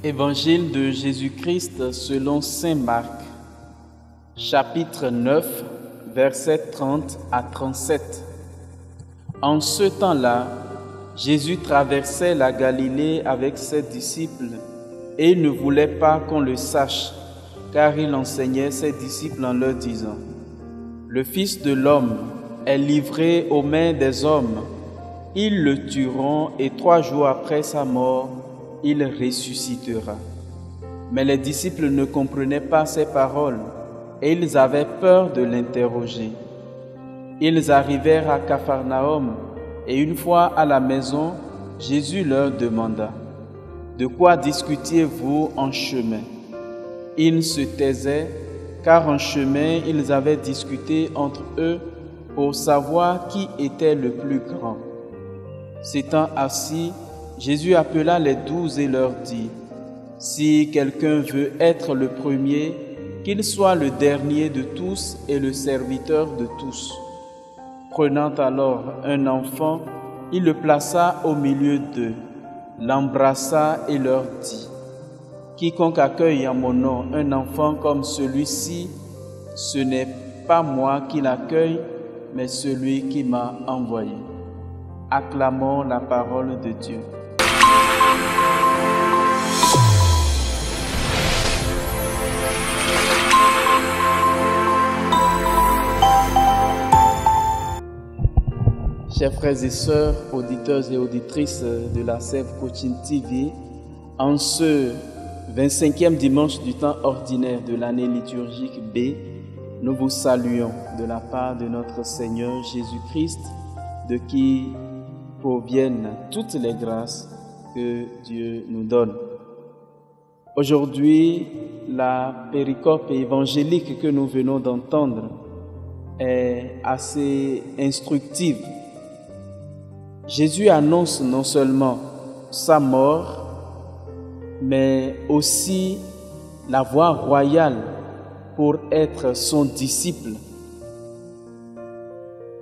Évangile de Jésus-Christ selon saint Marc, chapitre 9, versets 30 à 37. En ce temps-là, Jésus traversait la Galilée avec ses disciples et il ne voulait pas qu'on le sache, car il enseignait ses disciples en leur disant : « Le Fils de l'homme est livré aux mains des hommes. Ils le tueront et 3 jours après sa mort, il ressuscitera. » Mais les disciples ne comprenaient pas ces paroles et ils avaient peur de l'interroger. Ils arrivèrent à Capharnaüm et une fois à la maison, Jésus leur demanda : « De quoi discutiez-vous en chemin ?» Ils se taisaient, car en chemin, ils avaient discuté entre eux pour savoir qui était le plus grand. S'étant assis, Jésus appela les 12 et leur dit : « Si quelqu'un veut être le premier, qu'il soit le dernier de tous et le serviteur de tous. » Prenant alors un enfant, il le plaça au milieu d'eux, l'embrassa et leur dit : « Quiconque accueille en mon nom un enfant comme celui-ci, ce n'est pas moi qui l'accueille, mais celui qui m'a envoyé. » Acclamons la parole de Dieu. Chers frères et sœurs, auditeurs et auditrices de la Sève Coaching TV, en ce 25e dimanche du temps ordinaire de l'année liturgique B, nous vous saluons de la part de notre Seigneur Jésus-Christ, de qui proviennent toutes les grâces que Dieu nous donne. Aujourd'hui, la péricope évangélique que nous venons d'entendre est assez instructive. Jésus annonce non seulement sa mort, mais aussi la voie royale pour être son disciple.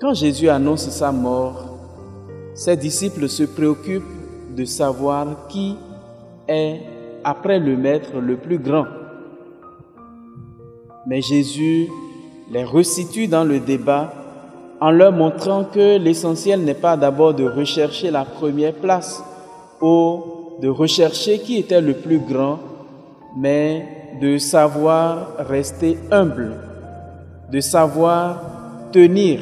Quand Jésus annonce sa mort, ses disciples se préoccupent de savoir qui est, après le Maître, le plus grand. Mais Jésus les resitue dans le débat en leur montrant que l'essentiel n'est pas d'abord de rechercher la première place ou de rechercher qui était le plus grand, mais de savoir rester humble, de savoir tenir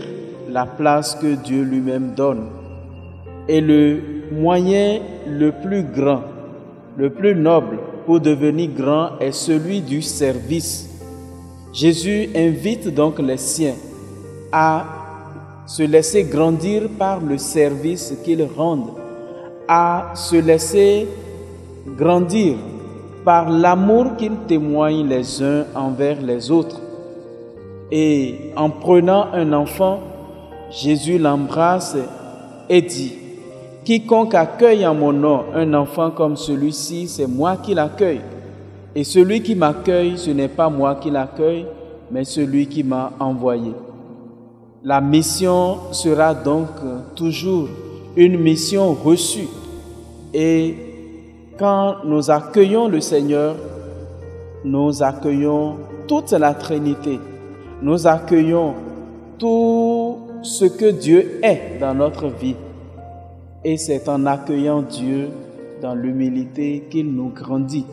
la place que Dieu lui-même donne. Et le moyen le plus grand, le plus noble pour devenir grand est celui du service. Jésus invite donc les siens à se laisser grandir par le service qu'ils rendent, à se laisser grandir par l'amour qu'ils témoignent les uns envers les autres. Et en prenant un enfant, Jésus l'embrasse et dit : « Quiconque accueille en mon nom un enfant comme celui-ci, c'est moi qui l'accueille. Et celui qui m'accueille, ce n'est pas moi qui l'accueille, mais celui qui m'a envoyé. » La mission sera donc toujours une mission reçue. Et quand nous accueillons le Seigneur, nous accueillons toute la Trinité. Nous accueillons tout ce que Dieu est dans notre vie. Et c'est en accueillant Dieu dans l'humilité qu'il nous grandit.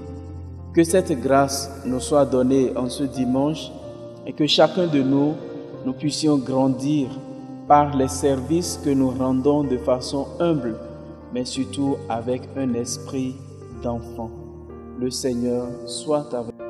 Que cette grâce nous soit donnée en ce dimanche et que chacun de nous puissions grandir par les services que nous rendons de façon humble, mais surtout avec un esprit d'enfant. Le Seigneur soit avec nous.